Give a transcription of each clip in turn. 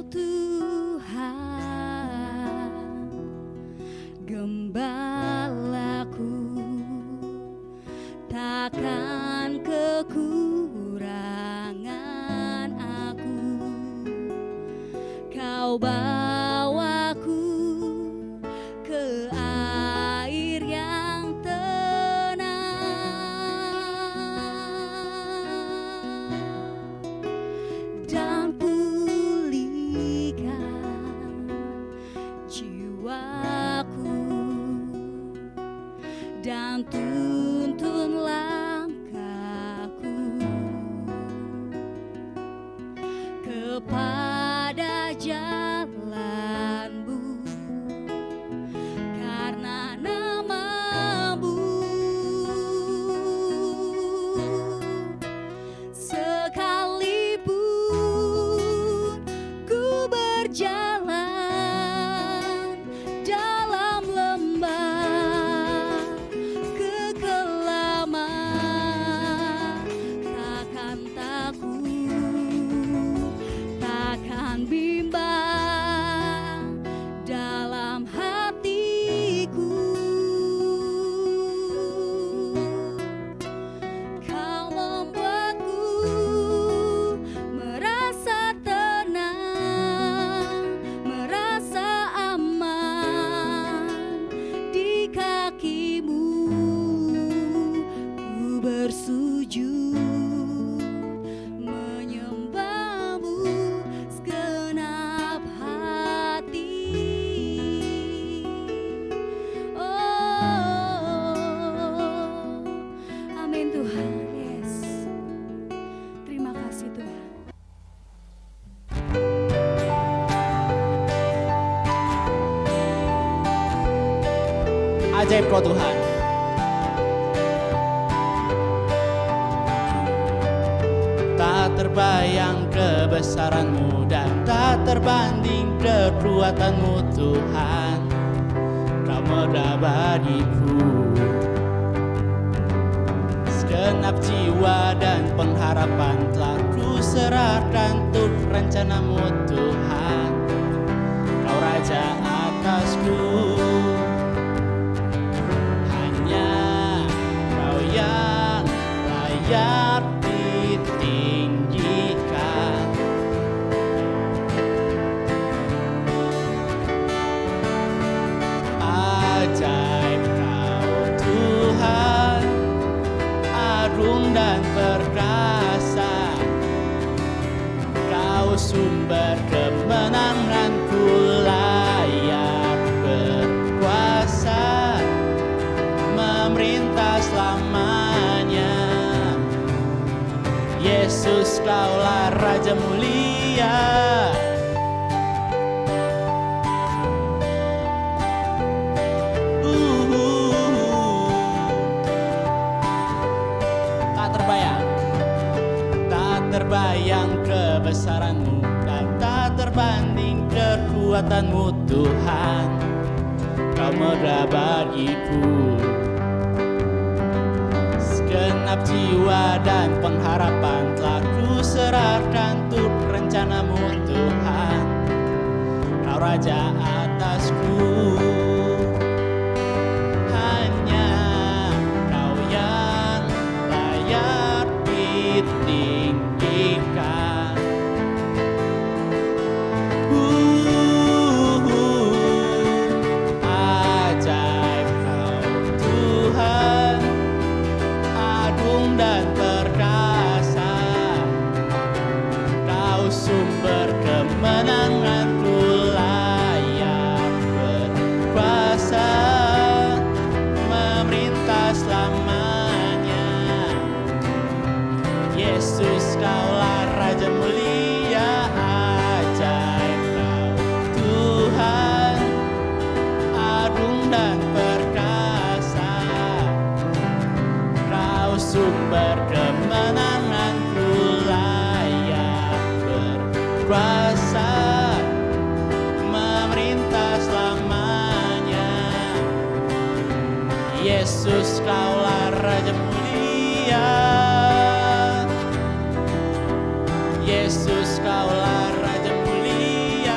Tuhan, gembalaku, takkan kekurangan aku. Kau bawaku ke air yang tenang dan pulihkan jiwaku dan tuntun langkahku kepada jalan-Mu, karena nama-Mu. Sekalipun ku berjalan dalam lembah kekelaman, takkan takut, takkan bimbang dalam hatiku. Kau membuatku merasa tenang, merasa aman di kaki-Mu. Ku bersujud menyembah-Mu segenap hati. Oh, amin Tuhan. Yes. Terima kasih Tuhan. Ajaib Roh Tuhan. Tak terbayang kebesaran-Mu dan tak terbanding kekuatan-Mu Tuhan. Kau mendabadiku, segenap jiwa dan pengharapan telah ku serahkan untuk rencana-Mu Tuhan. Kau Raja atasku, hanya Kau yang layak ditinggikan. Ajaib Kau Tuhan, agung dan perkasa. Kau sumber kemenanganku, layak berkuasa, memerintah selamanya. Yesus, Kaulah Raja mulia. Tak terbayang kebesaran-Mu dan tak terbanding kekuatan-Mu Tuhan. Kau megah bagiku, segenap jiwa dan pengharapan telah ku serahkan untuk rencana-Mu Tuhan. Kau Raja atasku, hanya Kau yang layak ditinggikan. Ajaib Kau Tuhan, agung dan perkasa. Kau sumber kemenanganku, layak berkuasa, memerintah selamanya. Yesus, Kaulah Raja mulia. Ajaib Kau Tuhan, agung dan perkasa. Kau sumber kemenanganku, layak berkuasa, memerintah selamanya. Yesus, Kaulah Raja mulia. Yesus, Kaulah Raja mulia.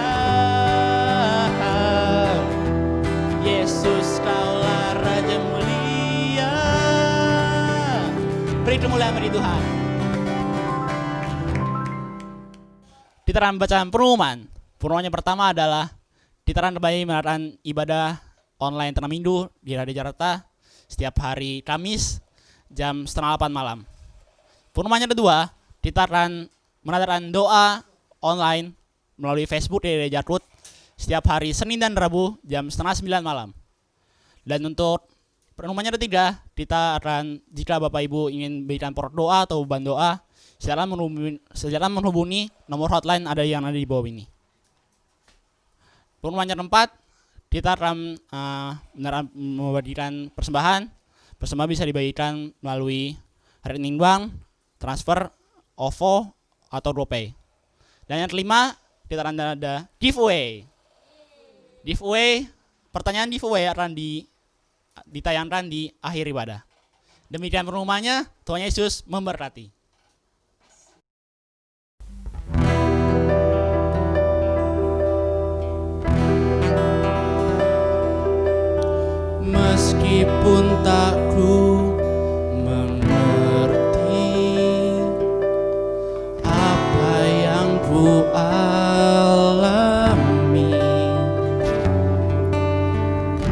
Beri kemuliaan bagi Tuhan. Ditaran bacaan pengumuman. Pengumumannya pertama adalah ditaran kembali mengadakan ibadah online tengah minggu di Radio Jakarta setiap hari Kamis jam 7:30 malam. Pengumumannya kedua, ditaran mengadakan doa online melalui Facebook dari Radio Jakarta setiap hari Senin dan Rabu jam 8:30 malam. Dan untuk pengumumannya ketiga, kita akan jika Bapak Ibu ingin berikan pokok doa atau beban doa, silakan menghubungi nomor hotline yang ada di bawah ini. Pengumumannya keempat, kita akan membagikan persembahan. Persembahan bisa dibagikan melalui rekening bank, transfer, OVO, atau GoPay. Dan yang kelima, kita akan ada giveaway. Pertanyaan giveaway akan ditayangkan di akhir ibadah. Demikian pengumumannya, Tuhan Yesus memberkati. Meskipun tak ku mengerti apa yang ku alami,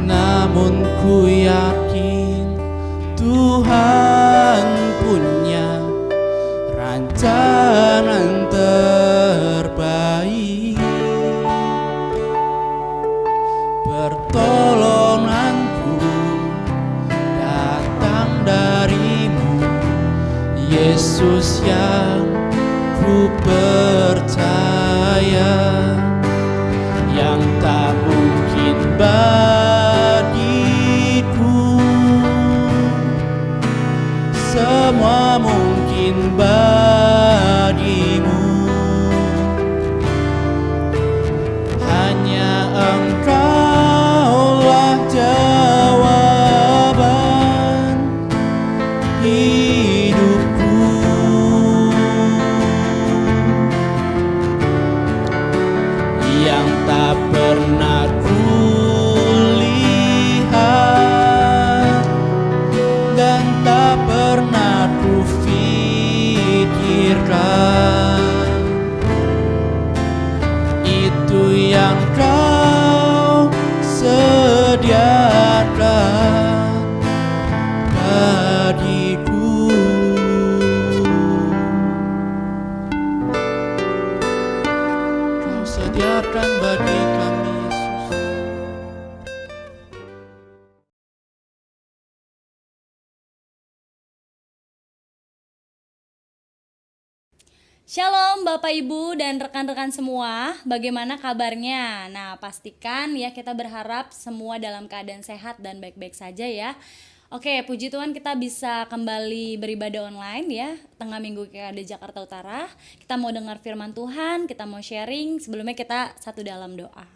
namun ku yakin Tuhan punya rancangan terbaik. Pertolonganku datang darimu, Yesus yang ku percaya, yang tak mungkin bagiku, semua mungkin bagimu. Hanya Engkaulah jawaban hidupku. Yang tak pernah kulihat dan tak pernah kufikirkan, itu yang Kau sediakan bagiku. Kau sediakan bagi kami, Yesus. Shalom Bapak Ibu dan rekan-rekan semua, bagaimana kabarnya? Nah, pastikan ya, kita berharap semua dalam keadaan sehat dan baik-baik saja ya. Oke, puji Tuhan kita bisa kembali beribadah online ya, tengah minggu di Jakarta Utara. Kita mau dengar firman Tuhan, kita mau sharing, sebelumnya kita satu dalam doa.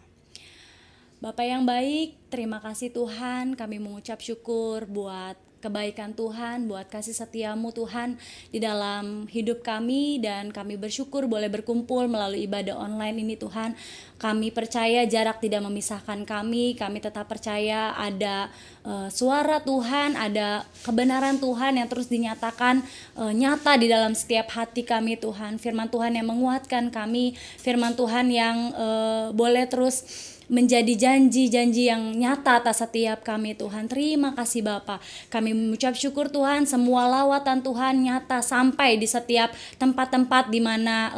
Bapak yang baik, terima kasih Tuhan, kami mengucap syukur buat kebaikan Tuhan, buat kasih setiamu Tuhan di dalam hidup kami, dan kami bersyukur boleh berkumpul melalui ibadah online ini Tuhan. Kami percaya jarak tidak memisahkan kami tetap percaya ada suara Tuhan, ada kebenaran Tuhan yang terus dinyatakan nyata di dalam setiap hati kami Tuhan. Firman Tuhan yang menguatkan kami, firman Tuhan yang boleh terus menjadi janji-janji yang nyata atas setiap kami Tuhan. Terima kasih Bapa. Kami mengucap syukur Tuhan, semua lawatan Tuhan nyata sampai di setiap tempat-tempat di mana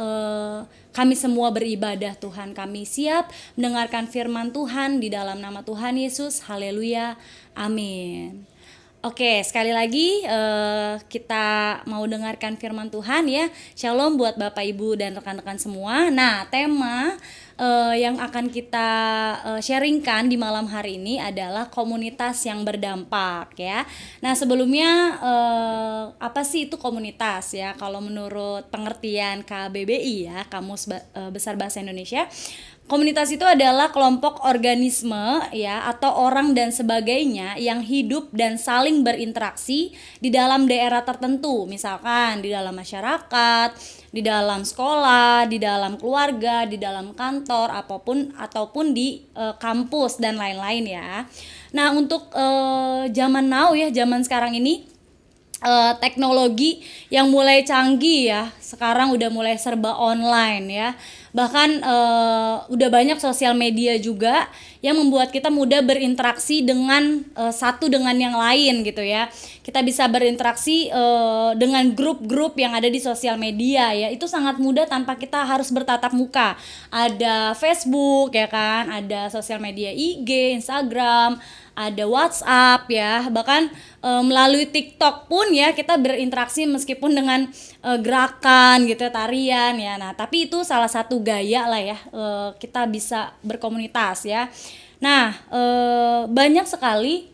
kami semua beribadah Tuhan. Kami siap mendengarkan firman Tuhan di dalam nama Tuhan Yesus. Haleluya. Amin. Oke, sekali lagi kita mau dengarkan firman Tuhan ya. Shalom buat Bapak Ibu dan rekan-rekan semua. Nah, tema yang akan kita sharingkan di malam hari ini adalah komunitas yang berdampak ya. Nah, sebelumnya apa sih itu komunitas ya? Kalau menurut pengertian KBBI ya, Kamus Besar Bahasa Indonesia, komunitas itu adalah kelompok organisme ya, atau orang dan sebagainya yang hidup dan saling berinteraksi di dalam daerah tertentu, misalkan di dalam masyarakat, di dalam sekolah, di dalam keluarga, di dalam kantor, ataupun di kampus dan lain-lain ya. Nah, untuk zaman now ya, zaman sekarang ini, teknologi yang mulai canggih ya. Sekarang udah mulai serba online ya. Bahkan udah banyak sosial media juga yang membuat kita mudah berinteraksi dengan satu dengan yang lain gitu ya. Kita bisa berinteraksi dengan grup-grup yang ada di sosial media ya. Itu sangat mudah tanpa kita harus bertatap muka. Ada Facebook ya kan, ada sosial media IG, Instagram, ada WhatsApp ya, bahkan melalui TikTok pun ya kita berinteraksi meskipun dengan gerakan gitu, tarian ya. Nah, tapi itu salah satu gaya lah ya kita bisa berkomunitas ya. Nah, banyak sekali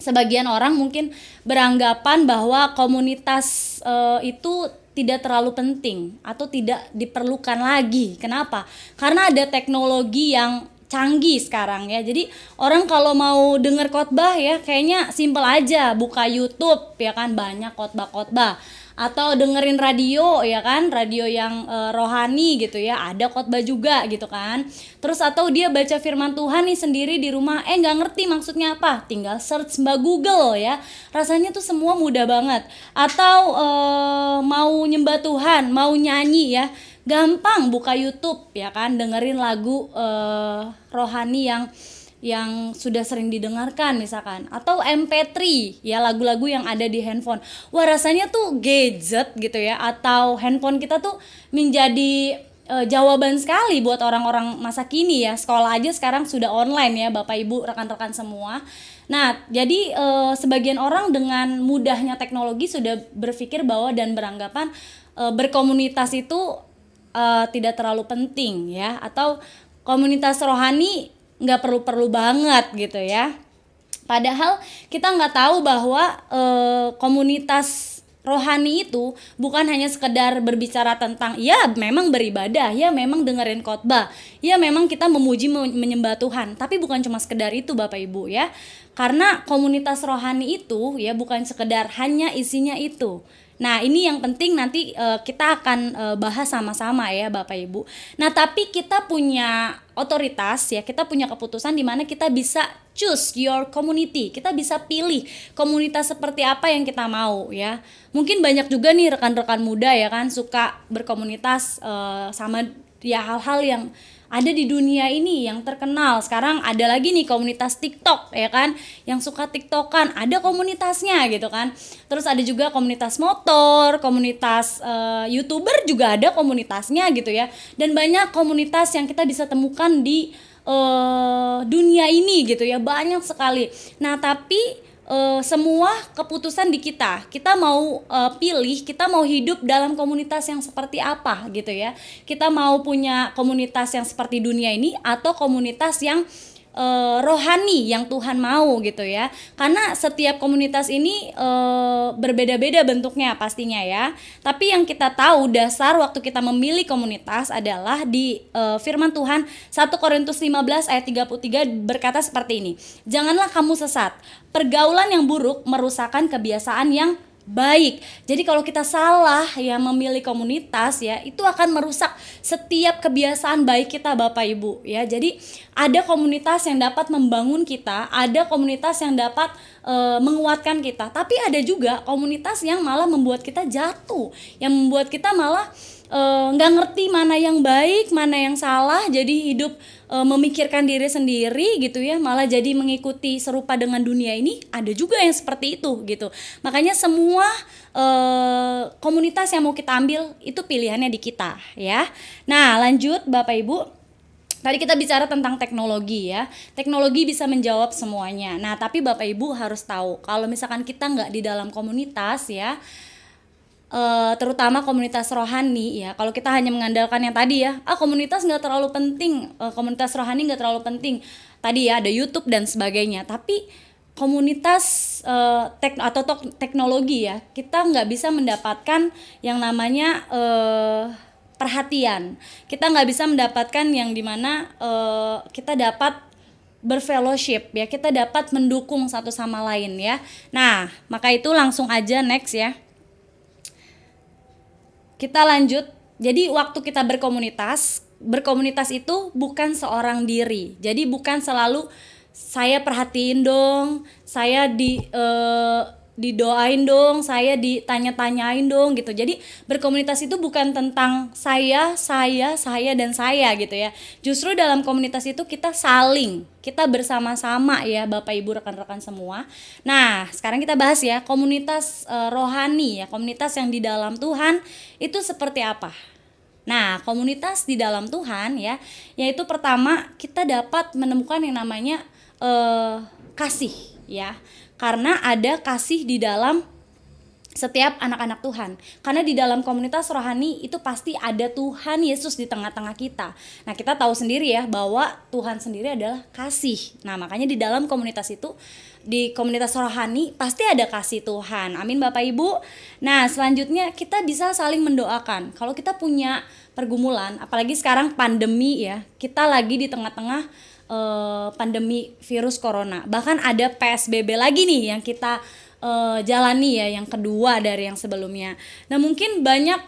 sebagian orang mungkin beranggapan bahwa komunitas itu tidak terlalu penting atau tidak diperlukan lagi. Kenapa? Karena ada teknologi yang canggih sekarang ya. Jadi orang kalau mau dengar khotbah ya kayaknya simple aja, buka YouTube ya kan, banyak khotbah-khotbah, atau dengerin radio ya kan, radio yang rohani gitu ya, ada khotbah juga gitu kan. Terus atau dia baca firman Tuhan nih sendiri di rumah, nggak ngerti maksudnya apa, tinggal search mbak Google ya, rasanya tuh semua mudah banget. Atau mau nyembah Tuhan, mau nyanyi ya, gampang buka YouTube ya kan, dengerin lagu rohani yang sudah sering didengarkan misalkan, atau MP3 ya, lagu-lagu yang ada di handphone. Wah, rasanya tuh gadget gitu ya, atau handphone kita tuh menjadi jawaban sekali buat orang-orang masa kini ya. Sekolah aja sekarang sudah online ya Bapak Ibu, rekan-rekan semua. Nah, jadi sebagian orang dengan mudahnya teknologi sudah berpikir bahwa dan beranggapan berkomunitas itu tidak terlalu penting ya, atau komunitas rohani nggak perlu-perlu banget gitu ya. Padahal kita nggak tahu bahwa komunitas rohani itu bukan hanya sekedar berbicara tentang ya memang beribadah, ya memang dengerin khotbah, ya memang kita memuji menyembah Tuhan, tapi bukan cuma sekedar itu Bapak Ibu ya. Karena komunitas rohani itu ya bukan sekedar hanya isinya itu. Nah, ini yang penting nanti kita akan bahas sama-sama ya Bapak Ibu. Nah, tapi kita punya otoritas ya, kita punya keputusan di mana kita bisa choose your community. Kita bisa pilih komunitas seperti apa yang kita mau ya. Mungkin banyak juga nih rekan-rekan muda ya kan suka berkomunitas sama ya hal-hal yang ada di dunia ini yang terkenal. Sekarang ada lagi nih komunitas TikTok ya kan, yang suka TikTokan, ada komunitasnya gitu kan. Terus ada juga komunitas motor, komunitas YouTuber juga ada komunitasnya gitu ya. Dan banyak komunitas yang kita bisa temukan di dunia ini gitu ya, banyak sekali. Nah, tapi semua keputusan di kita. Kita mau pilih, kita mau hidup dalam komunitas yang seperti apa gitu ya. Kita mau punya komunitas yang seperti dunia ini atau komunitas yang rohani yang Tuhan mau gitu ya. Karena setiap komunitas ini berbeda-beda bentuknya pastinya ya. Tapi yang kita tahu dasar waktu kita memilih komunitas adalah di firman Tuhan 1 Korintus 15 ayat 33 berkata seperti ini. Janganlah kamu sesat. Pergaulan yang buruk merusakkan kebiasaan yang baik. Jadi kalau kita salah ya memilih komunitas ya, itu akan merusak setiap kebiasaan baik kita Bapak Ibu ya. Jadi ada komunitas yang dapat membangun kita, ada komunitas yang dapat menguatkan kita, tapi ada juga komunitas yang malah membuat kita jatuh, yang membuat kita malah nggak ngerti mana yang baik, mana yang salah, jadi hidup memikirkan diri sendiri gitu ya, malah jadi mengikuti serupa dengan dunia ini. Ada juga yang seperti itu gitu. Makanya semua komunitas yang mau kita ambil itu pilihannya di kita ya. Nah, lanjut Bapak Ibu. Tadi kita bicara tentang teknologi ya. Teknologi bisa menjawab semuanya. Nah, tapi Bapak Ibu harus tahu kalau misalkan kita nggak di dalam komunitas ya, terutama komunitas rohani ya, kalau kita hanya mengandalkan yang tadi ya, komunitas nggak terlalu penting, komunitas rohani nggak terlalu penting tadi ya, ada YouTube dan sebagainya, tapi komunitas teknologi ya, kita nggak bisa mendapatkan yang namanya perhatian, kita nggak bisa mendapatkan yang dimana kita dapat berfellowship ya, kita dapat mendukung satu sama lain ya. Nah, maka itu langsung aja next ya. Kita lanjut. Jadi waktu kita berkomunitas itu bukan seorang diri. Jadi bukan selalu saya perhatiin dong, saya didoain dong, saya ditanya-tanyain dong gitu. Jadi berkomunitas itu bukan tentang saya dan saya gitu ya. Justru dalam komunitas itu kita bersama-sama ya Bapak Ibu rekan-rekan semua. Nah, sekarang kita bahas ya komunitas rohani ya, komunitas yang di dalam Tuhan itu seperti apa. Nah, komunitas di dalam Tuhan ya, yaitu pertama kita dapat menemukan yang namanya kasih ya. Karena ada kasih di dalam setiap anak-anak Tuhan. Karena di dalam komunitas rohani itu pasti ada Tuhan Yesus di tengah-tengah kita. Nah, kita tahu sendiri ya bahwa Tuhan sendiri adalah kasih. Nah, makanya di dalam komunitas itu, di komunitas rohani pasti ada kasih Tuhan. Amin Bapak Ibu. Nah, selanjutnya kita bisa saling mendoakan. Kalau kita punya pergumulan, apalagi sekarang pandemi ya, kita lagi di tengah-tengah pandemi virus corona. Bahkan ada PSBB lagi nih yang kita jalani ya, yang kedua dari yang sebelumnya. Nah, mungkin banyak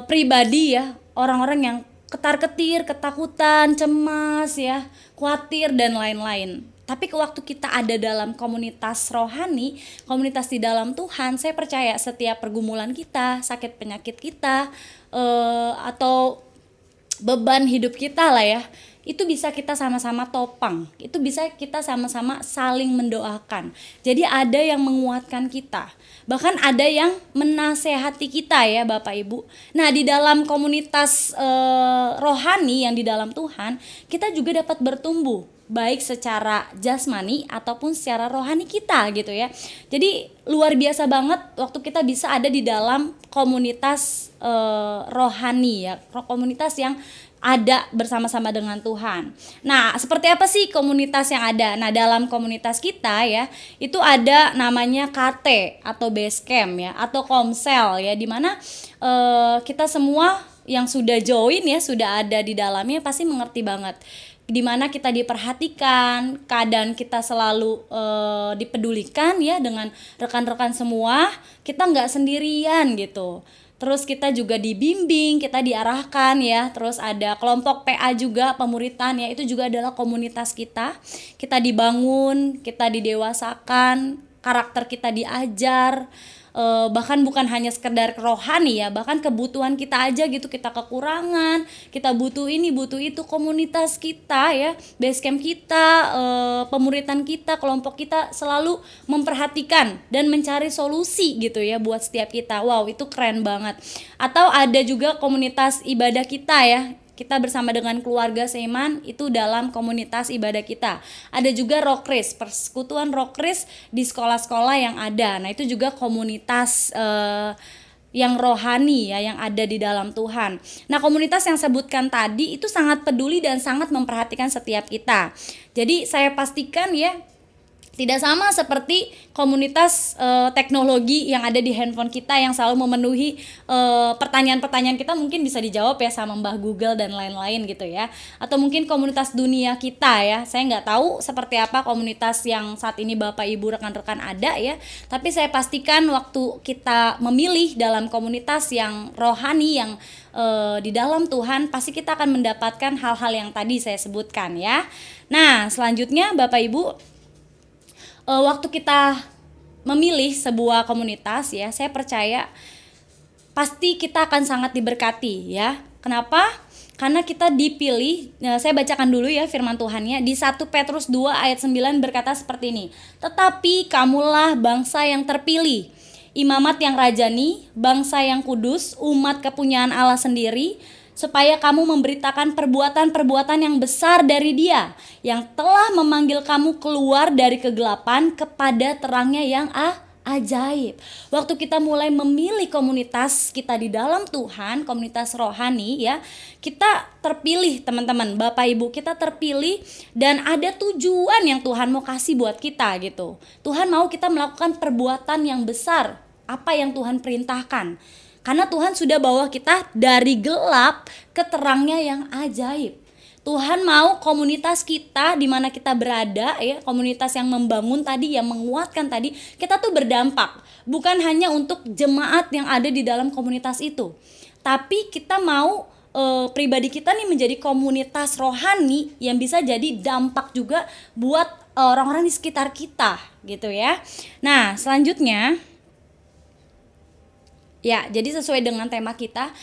pribadi ya, orang-orang yang ketar-ketir, ketakutan, cemas ya, khawatir dan lain-lain. Tapi waktu kita ada dalam komunitas rohani, komunitas di dalam Tuhan, saya percaya setiap pergumulan kita, sakit penyakit kita, atau beban hidup kita lah ya, itu bisa kita sama-sama topang, itu bisa kita sama-sama saling mendoakan. Jadi ada yang menguatkan kita, bahkan ada yang menasehati kita ya Bapak Ibu. Nah, di dalam komunitas rohani yang di dalam Tuhan, kita juga dapat bertumbuh baik secara jasmani ataupun secara rohani kita gitu ya. Jadi luar biasa banget waktu kita bisa ada di dalam komunitas rohani ya, komunitas yang ada bersama-sama dengan Tuhan. Nah, seperti apa sih komunitas yang ada? Nah, dalam komunitas kita ya, itu ada namanya KT atau base camp ya, atau komsel ya, dimana kita semua yang sudah join ya, sudah ada di dalamnya pasti mengerti banget. Dimana kita diperhatikan, keadaan kita selalu dipedulikan ya dengan rekan-rekan semua, kita nggak sendirian gitu. Terus kita juga dibimbing, kita diarahkan ya. Terus ada kelompok PA juga, pemuritan ya, itu juga adalah komunitas kita. Kita dibangun, kita didewasakan, karakter kita diajar. Bahkan bukan hanya sekedar rohani ya, bahkan kebutuhan kita aja gitu, kita kekurangan, kita butuh ini, butuh itu, komunitas kita ya, base camp kita, pemuritan kita, kelompok kita selalu memperhatikan dan mencari solusi gitu ya buat setiap kita. Wow, itu keren banget. Atau ada juga komunitas ibadah kita ya, kita bersama dengan keluarga Seiman itu dalam komunitas ibadah kita. Ada juga Rockris, persekutuan Rockris di sekolah-sekolah yang ada. Nah, itu juga komunitas yang rohani ya, yang ada di dalam Tuhan. Nah, komunitas yang sebutkan tadi itu sangat peduli dan sangat memperhatikan setiap kita. Jadi saya pastikan ya, tidak sama seperti komunitas teknologi yang ada di handphone kita yang selalu memenuhi pertanyaan-pertanyaan kita, mungkin bisa dijawab ya sama Mbah Google dan lain-lain gitu ya. Atau mungkin komunitas dunia kita ya, saya nggak tahu seperti apa komunitas yang saat ini Bapak Ibu rekan-rekan ada ya. Tapi saya pastikan waktu kita memilih dalam komunitas yang rohani, yang di dalam Tuhan, pasti kita akan mendapatkan hal-hal yang tadi saya sebutkan ya. Nah, selanjutnya Bapak Ibu, waktu kita memilih sebuah komunitas ya, saya percaya pasti kita akan sangat diberkati ya. Kenapa? Karena kita dipilih. Saya bacakan dulu ya firman Tuhannya di 1 Petrus 2 ayat 9 berkata seperti ini. Tetapi kamulah bangsa yang terpilih, imamat yang rajani, bangsa yang kudus, umat kepunyaan Allah sendiri, supaya kamu memberitakan perbuatan-perbuatan yang besar dari Dia yang telah memanggil kamu keluar dari kegelapan kepada terangnya yang ajaib. Waktu kita mulai memilih komunitas kita di dalam Tuhan, komunitas rohani ya, kita terpilih teman-teman, Bapak Ibu, kita terpilih dan ada tujuan yang Tuhan mau kasih buat kita gitu. Tuhan mau kita melakukan perbuatan yang besar, apa yang Tuhan perintahkan. Karena Tuhan sudah bawa kita dari gelap ke terangnya yang ajaib. Tuhan mau komunitas kita di mana kita berada ya, komunitas yang membangun tadi, yang menguatkan tadi, kita tuh berdampak. Bukan hanya untuk jemaat yang ada di dalam komunitas itu. Tapi kita mau pribadi kita nih menjadi komunitas rohani yang bisa jadi dampak juga buat orang-orang di sekitar kita gitu ya. Nah, selanjutnya ya, jadi sesuai dengan tema kita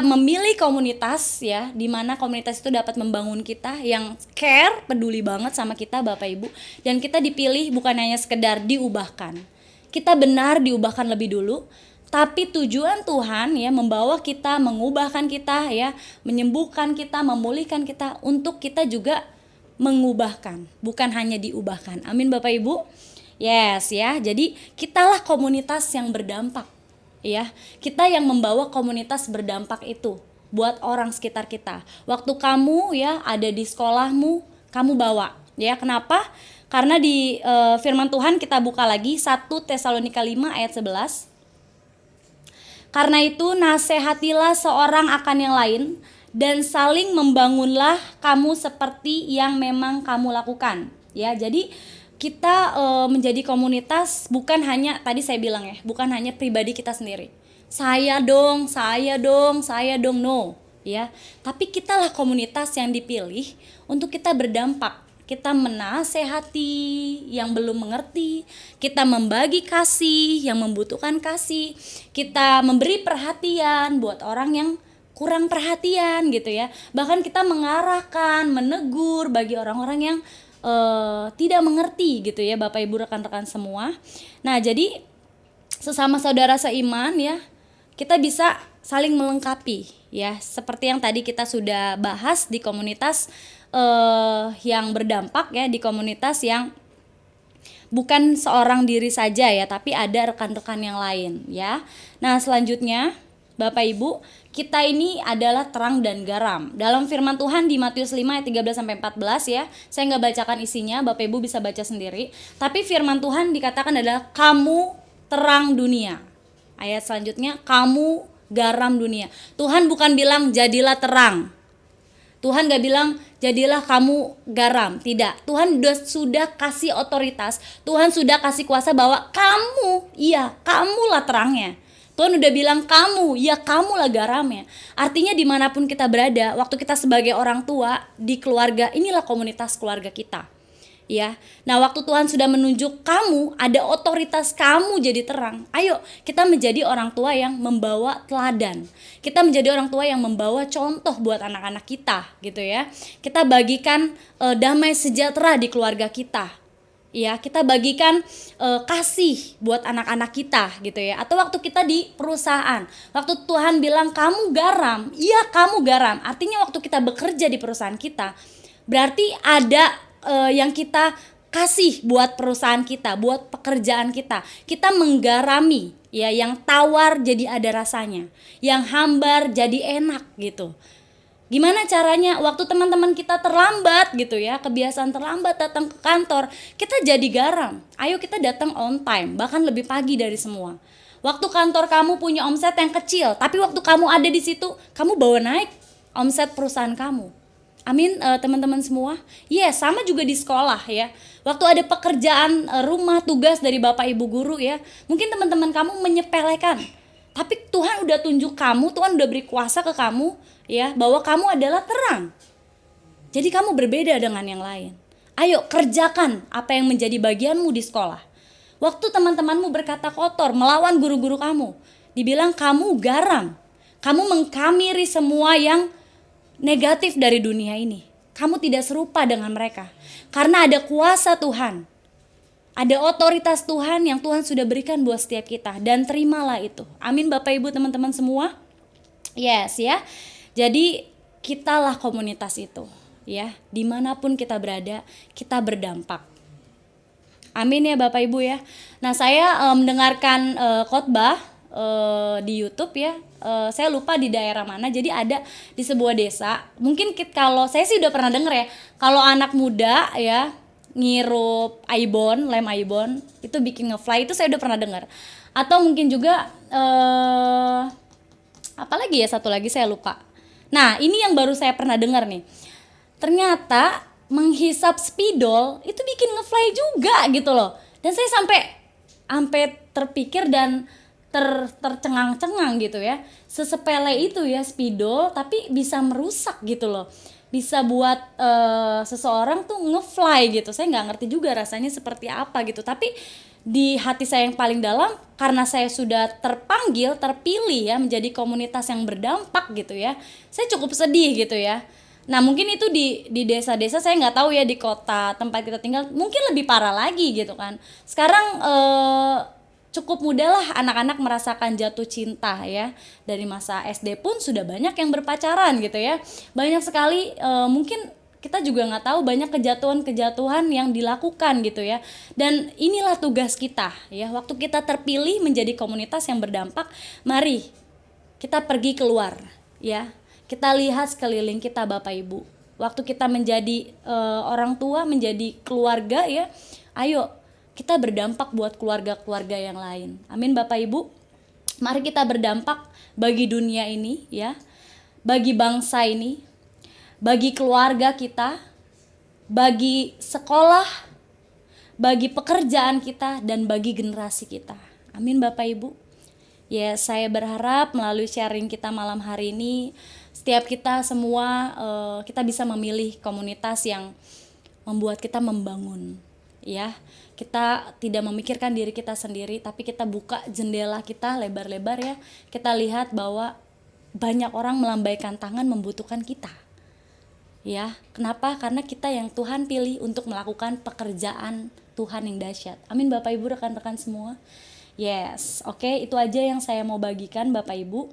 memilih komunitas ya, di mana komunitas itu dapat membangun kita yang care, peduli banget sama kita Bapak Ibu, dan kita dipilih bukan hanya sekedar diubahkan. Kita benar diubahkan lebih dulu, tapi tujuan Tuhan ya membawa kita, mengubahkan kita ya, menyembuhkan kita, memulihkan kita untuk kita juga mengubahkan, bukan hanya diubahkan. Amin Bapak Ibu. Yes ya, jadi kitalah komunitas yang berdampak. Ya, kita yang membawa komunitas berdampak itu buat orang sekitar kita. Waktu kamu ya ada di sekolahmu, kamu bawa. Ya, kenapa? Karena di firman Tuhan kita buka lagi 1 Tesalonika 5 ayat 11. Karena itu nasihatilah seorang akan yang lain dan saling membangunlah kamu seperti yang memang kamu lakukan. Ya, jadi kita menjadi komunitas bukan hanya tadi saya bilang ya, bukan hanya pribadi kita sendiri. Saya dong, no, ya. Tapi kitalah komunitas yang dipilih untuk kita berdampak. Kita menasehati yang belum mengerti, kita membagi kasih yang membutuhkan kasih, kita memberi perhatian buat orang yang kurang perhatian gitu ya. Bahkan kita mengarahkan, menegur bagi orang-orang yang tidak mengerti gitu ya Bapak Ibu rekan-rekan semua. Nah, jadi sesama saudara seiman ya, kita bisa saling melengkapi ya, seperti yang tadi kita sudah bahas di komunitas yang berdampak ya, di komunitas yang bukan seorang diri saja ya, tapi ada rekan-rekan yang lain ya. Nah, selanjutnya Bapak Ibu, kita ini adalah terang dan garam. Dalam firman Tuhan di Matius 5 ayat 13 sampai 14 ya. Saya nggak bacakan isinya, Bapak Ibu bisa baca sendiri. Tapi firman Tuhan dikatakan adalah kamu terang dunia. Ayat selanjutnya, kamu garam dunia. Tuhan bukan bilang jadilah terang. Tuhan gak bilang jadilah kamu garam. Tidak, Tuhan sudah kasih otoritas. Tuhan sudah kasih kuasa bahwa kamu, iya kamulah terangnya. Tuhan udah bilang kamu, ya kamulah garamnya. Artinya dimanapun kita berada, waktu kita sebagai orang tua di keluarga, inilah komunitas keluarga kita. Ya, nah waktu Tuhan sudah menunjuk kamu, ada otoritas kamu jadi terang. Ayo kita menjadi orang tua yang membawa teladan. Kita menjadi orang tua yang membawa contoh buat anak-anak kita, gitu ya. Kita bagikan damai sejahtera di keluarga kita. Ya, kita bagikan kasih buat anak-anak kita gitu ya. Atau waktu kita di perusahaan, waktu Tuhan bilang kamu garam, iya kamu garam. Artinya waktu kita bekerja di perusahaan kita, berarti ada yang kita kasih buat perusahaan kita, buat pekerjaan kita. Kita menggarami ya, yang tawar jadi ada rasanya, yang hambar jadi enak gitu. Gimana caranya? Waktu teman-teman kita terlambat gitu ya, kebiasaan terlambat datang ke kantor, kita jadi garam. Ayo kita datang on time, bahkan lebih pagi dari semua. Waktu kantor kamu punya omset yang kecil, tapi waktu kamu ada di situ, kamu bawa naik omset perusahaan kamu. Amin teman-teman semua. Yes, sama juga di sekolah ya. Waktu ada pekerjaan rumah, tugas dari Bapak Ibu guru ya, mungkin teman-teman kamu menyepelekan. Tapi Tuhan udah tunjuk kamu, Tuhan udah beri kuasa ke kamu ya, bahwa kamu adalah terang. Jadi kamu berbeda dengan yang lain. Ayo kerjakan apa yang menjadi bagianmu di sekolah. Waktu teman-temanmu berkata kotor, melawan guru-guru kamu, dibilang kamu garam. Kamu mengkamiri semua yang negatif dari dunia ini. Kamu tidak serupa dengan mereka. Karena ada kuasa Tuhan. Ada otoritas Tuhan yang Tuhan sudah berikan buat setiap kita. Dan terimalah itu. Amin Bapak Ibu teman-teman semua. Yes ya. Jadi kitalah komunitas itu. Ya, dimanapun kita berada, kita berdampak. Amin ya Bapak Ibu ya. Nah, saya mendengarkan khotbah di YouTube ya. Saya lupa di daerah mana, jadi ada di sebuah desa. Mungkin kalau saya sih udah pernah denger ya, kalau anak muda ya ngirup aibon, lem aibon, itu bikin ngefly, itu saya udah pernah dengar. Atau mungkin juga apa lagi ya, satu lagi saya lupa. Nah, ini yang baru saya pernah dengar nih. Ternyata menghisap spidol itu bikin ngefly juga gitu loh. Dan saya sampai terpikir dan tercengang-cengang gitu ya. Sesepele itu ya spidol, tapi bisa merusak gitu loh. bisa buat seseorang tuh ngefly gitu. Saya nggak ngerti juga rasanya seperti apa gitu, tapi di hati saya yang paling dalam, karena saya sudah terpanggil, terpilih ya menjadi komunitas yang berdampak gitu ya, saya cukup sedih gitu ya. Nah mungkin itu di desa-desa, saya nggak tahu ya di kota tempat kita tinggal mungkin lebih parah lagi gitu kan. Sekarang cukup mudah lah anak-anak merasakan jatuh cinta ya. Dari masa SD pun sudah banyak yang berpacaran gitu ya. Banyak sekali mungkin kita juga nggak tahu banyak kejatuhan-kejatuhan yang dilakukan gitu ya. Dan inilah tugas kita ya, waktu kita terpilih menjadi komunitas yang berdampak, mari kita pergi keluar ya, kita lihat sekeliling kita Bapak Ibu. Waktu kita menjadi orang tua, menjadi keluarga ya, ayo kita berdampak buat keluarga-keluarga yang lain. Amin Bapak Ibu. Mari kita berdampak bagi dunia ini ya, bagi bangsa ini, bagi keluarga kita, bagi sekolah, bagi pekerjaan kita, dan bagi generasi kita. Amin Bapak Ibu. Ya, saya berharap melalui sharing kita malam hari ini, setiap kita semua kita bisa memilih komunitas yang membuat kita membangun. Ya, kita tidak memikirkan diri kita sendiri, tapi kita buka jendela kita lebar-lebar ya. Kita lihat bahwa banyak orang melambaikan tangan membutuhkan kita. Ya, kenapa? Karena kita yang Tuhan pilih untuk melakukan pekerjaan Tuhan yang dahsyat. Amin Bapak Ibu, rekan-rekan semua. Yes, oke, itu aja yang saya mau bagikan Bapak Ibu.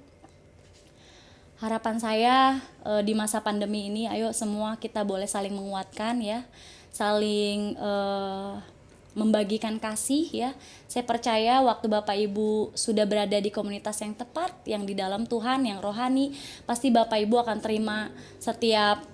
Harapan saya di masa pandemi ini, ayo semua kita boleh saling menguatkan ya, saling membagikan kasih ya. Saya percaya waktu Bapak Ibu sudah berada di komunitas yang tepat, yang di dalam Tuhan, yang rohani, pasti Bapak Ibu akan terima setiap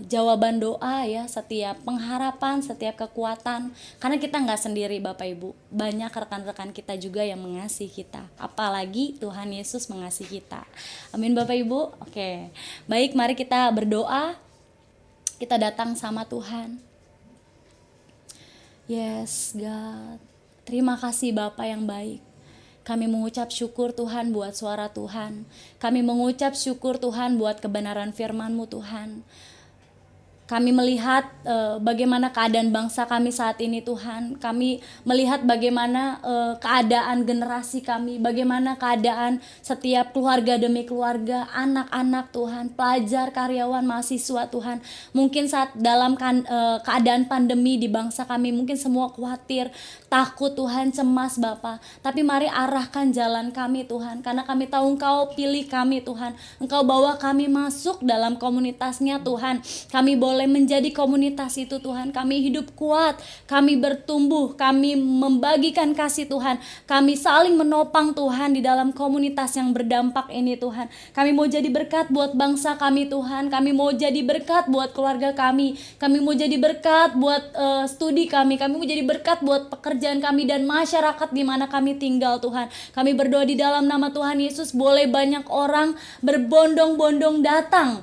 jawaban doa ya, setiap pengharapan, setiap kekuatan. Karena kita nggak sendiri Bapak Ibu, banyak rekan-rekan kita juga yang mengasihi kita. Apalagi Tuhan Yesus mengasihi kita. Amin Bapak Ibu. Oke, baik, mari kita berdoa. Kita datang sama Tuhan. Yes God, terima kasih Bapa yang baik. Kami mengucap syukur Tuhan buat suara Tuhan. Kami mengucap syukur Tuhan buat kebenaran firman-Mu Tuhan. Kami melihat bagaimana keadaan bangsa kami saat ini Tuhan. Kami melihat bagaimana keadaan generasi kami, bagaimana keadaan setiap keluarga demi keluarga, anak-anak Tuhan, pelajar, karyawan, mahasiswa Tuhan. Mungkin saat dalam keadaan pandemi di bangsa kami, mungkin semua khawatir, takut Tuhan, cemas Bapa. Tapi mari arahkan jalan kami Tuhan, karena kami tahu Engkau pilih kami Tuhan. Engkau bawa kami masuk dalam komunitasnya Tuhan. Kami boleh menjadi komunitas itu Tuhan. Kami hidup kuat, kami bertumbuh, kami membagikan kasih Tuhan. Kami saling menopang Tuhan di dalam komunitas yang berdampak ini Tuhan. Kami mau jadi berkat buat bangsa kami Tuhan. Kami mau jadi berkat buat keluarga kami. Kami mau jadi berkat buat studi kami. Kami mau jadi berkat buat pekerjaan kami dan masyarakat di mana kami tinggal Tuhan. Kami berdoa di dalam nama Tuhan Yesus, boleh banyak orang berbondong-bondong datang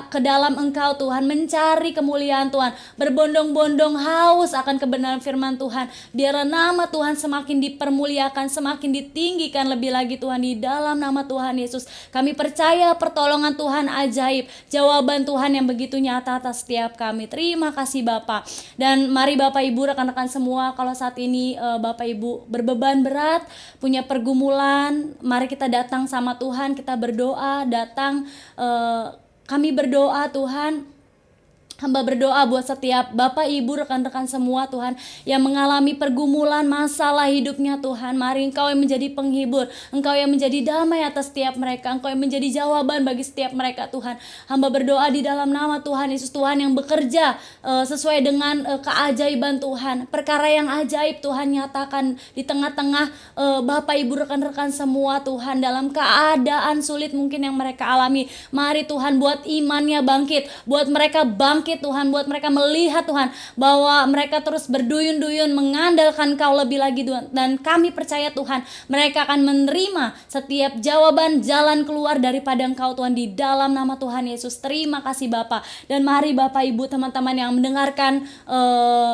ke dalam Engkau Tuhan, mencari kemuliaan Tuhan, berbondong-bondong haus akan kebenaran firman Tuhan. Biarlah nama Tuhan semakin dipermuliakan, semakin ditinggikan lebih lagi Tuhan, di dalam nama Tuhan Yesus. Kami percaya pertolongan Tuhan ajaib, jawaban Tuhan yang begitu nyata atas setiap kami. Terima kasih Bapak. Dan mari Bapak Ibu, rekan-rekan semua, kalau saat ini Bapak Ibu berbeban berat, punya pergumulan, mari kita datang sama Tuhan, kita berdoa, datang kami berdoa Tuhan. Hamba berdoa buat setiap Bapak Ibu rekan-rekan semua Tuhan yang mengalami pergumulan masalah hidupnya Tuhan. Mari Engkau yang menjadi penghibur, Engkau yang menjadi damai atas setiap mereka, Engkau yang menjadi jawaban bagi setiap mereka Tuhan. Hamba berdoa di dalam nama Tuhan Yesus, Tuhan yang bekerja sesuai dengan keajaiban Tuhan. Perkara yang ajaib Tuhan nyatakan di tengah-tengah Bapak Ibu rekan-rekan semua Tuhan, dalam keadaan sulit mungkin yang mereka alami. Mari Tuhan buat imannya bangkit, buat mereka bangkit Tuhan, buat mereka melihat Tuhan bahwa mereka terus berduyun-duyun mengandalkan Kau lebih lagi Tuhan. Dan kami percaya Tuhan, mereka akan menerima setiap jawaban jalan keluar daripada Engkau Tuhan, di dalam nama Tuhan Yesus. Terima kasih Bapak. Dan mari Bapak Ibu teman-teman yang mendengarkan,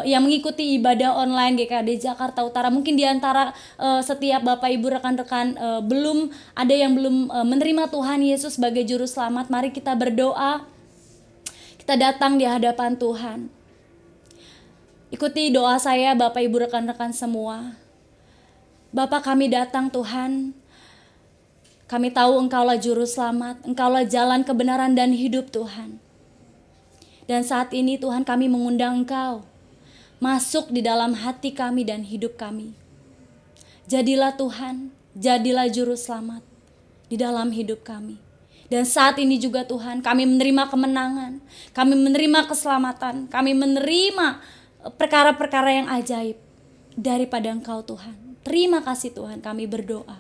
yang mengikuti ibadah online GKD Jakarta Utara, mungkin diantara setiap Bapak Ibu rekan-rekan belum ada yang belum menerima Tuhan Yesus sebagai juru selamat. Mari kita berdoa. Kita datang di hadapan Tuhan. Ikuti doa saya Bapak Ibu rekan-rekan semua. Bapak, kami datang Tuhan. Kami tahu Engkaulah juru selamat, Engkaulah jalan kebenaran dan hidup Tuhan. Dan saat ini Tuhan, kami mengundang Engkau masuk di dalam hati kami dan hidup kami. Jadilah Tuhan, jadilah juru selamat di dalam hidup kami. Dan saat ini juga Tuhan, kami menerima kemenangan, kami menerima keselamatan, kami menerima perkara-perkara yang ajaib daripada Engkau Tuhan. Terima kasih Tuhan, kami berdoa.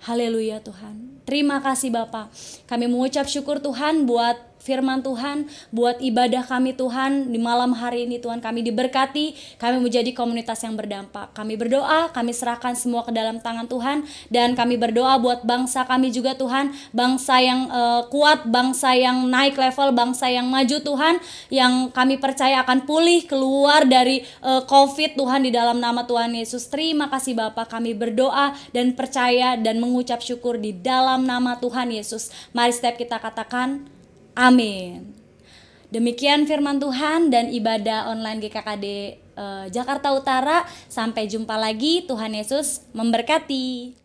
Haleluya Tuhan. Terima kasih Bapa. Kami mengucap syukur Tuhan buat firman Tuhan, buat ibadah kami Tuhan di malam hari ini Tuhan. Kami diberkati, kami menjadi komunitas yang berdampak. Kami berdoa, kami serahkan semua ke dalam tangan Tuhan. Dan kami berdoa buat bangsa kami juga Tuhan. Bangsa yang kuat, bangsa yang naik level, bangsa yang maju Tuhan. Yang kami percaya akan pulih keluar dari COVID Tuhan di dalam nama Tuhan Yesus. Terima kasih Bapa, kami berdoa dan percaya dan mengucap syukur di dalam nama Tuhan Yesus. Mari setiap kita katakan amin. Demikian firman Tuhan dan ibadah online GKKD Jakarta Utara. Sampai jumpa lagi. Tuhan Yesus memberkati.